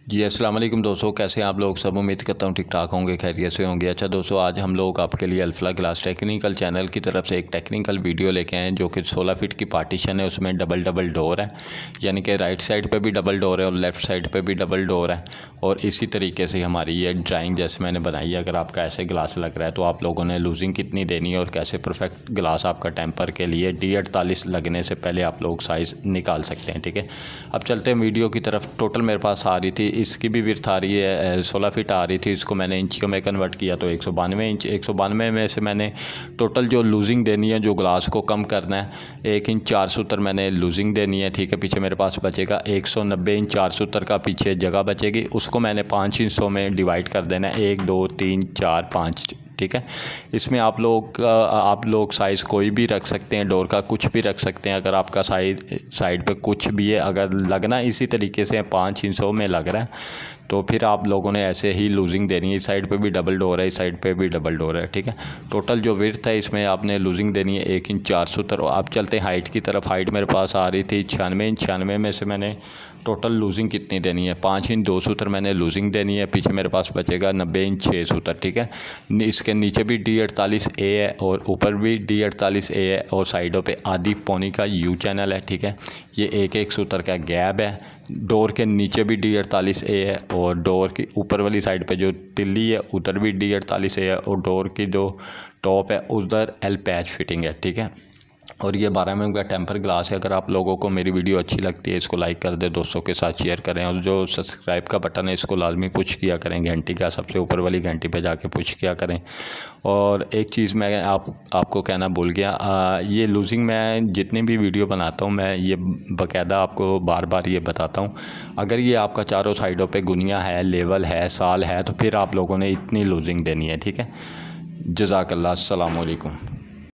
जी अस्सलाम वालेकुम दोस्तों, कैसे हैं आप लोग सब। उम्मीद करता हूँ ठीक ठाक होंगे, खैरियत से होंगे। अच्छा दोस्तों, आज हम लोग आपके लिए अल्फा ग्लास टेक्निकल चैनल की तरफ से एक टेक्निकल वीडियो लेके आए हैं जो कि 16 फीट की पार्टीशन है। उसमें डबल डबल डोर है, यानी कि राइट साइड पे भी डबल डोर है और लेफ़्ट साइड पे भी डबल डोर है। और इसी तरीके से हमारी ये ड्राइंग जैसे मैंने बनाई है। अगर आपका ऐसे ग्लास लग रहा है तो आप लोगों ने लूजिंग कितनी देनी है और कैसे परफेक्ट ग्लास आपका टेम्पर के लिए D48 लगने से पहले आप लोग साइज़ निकाल सकते हैं। ठीक है, अब चलते हैं वीडियो की तरफ। टोटल मेरे पास आ रही थी, इसकी भी विड्थ आ रही है 16 फीट आ रही थी। इसको मैंने इंचियों में कन्वर्ट किया तो 192 इंच। 192 में से मैंने टोटल जो लूजिंग देनी है, जो ग्लास को कम करना है, 1 इंच 4 सूत्र मैंने लूजिंग देनी है। ठीक है, पीछे मेरे पास बचेगा 190 इंच 4 सूत्र का पीछे जगह बचेगी। उसको मैंने 5 हिस्सों में डिवाइड कर देना है, 1 2 3 4 5। ठीक है, इसमें आप लोग साइज़ कोई भी रख सकते हैं, डोर का कुछ भी रख सकते हैं। अगर आपका साइड पे कुछ भी है, अगर लगना इसी तरीके से 5 हिस्सों में लग रहा है तो फिर आप लोगों ने ऐसे ही लूजिंग देनी है। इस साइड पे भी डबल डोर है, इस साइड पे भी डबल डोर है। ठीक है, टोटल जो विड्थ है इसमें आपने लूजिंग देनी है 1 इंच 4 सूत्र। आप चलते हैं हाइट की तरफ। हाइट मेरे पास आ रही थी 96 इंच। 96 में से मैंने टोटल लूजिंग कितनी देनी है, 5 इंच 2 सूत्र मैंने लूजिंग देनी है। पीछे मेरे पास बचेगा 90 इंच 6 सूत्र। ठीक है, इसके नीचे भी D48A है और ऊपर भी D48A है और साइडों पे आधी पौनी का U चैनल है। ठीक है, ये 1 सूत्र का गैप है। डोर के नीचे भी D48A है और डोर की ऊपर वाली साइड पे जो तिल्ली है उधर भी D48A है और डोर की जो टॉप है उधर L पैच फिटिंग है। ठीक है, और ये 12 mm का टेम्पर ग्लास है। अगर आप लोगों को मेरी वीडियो अच्छी लगती है इसको लाइक कर दें, दोस्तों के साथ शेयर करें और जो सब्सक्राइब का बटन है इसको लाजमी पुश किया करें। घंटी का सबसे ऊपर वाली घंटी पे जाके पुश किया करें। और एक चीज़ मैं आपको कहना भूल गया, ये लूजिंग मैं जितनी भी वीडियो बनाता हूँ मैं ये बाकायदा आपको बार बार ये बताता हूँ। अगर ये आपका चारों साइडों पर गुनिया है, लेवल है, साल है, तो फिर आप लोगों ने इतनी लूजिंग देनी है। ठीक है, जज़ाकल्लाह, अस्सलाम वालेकुम।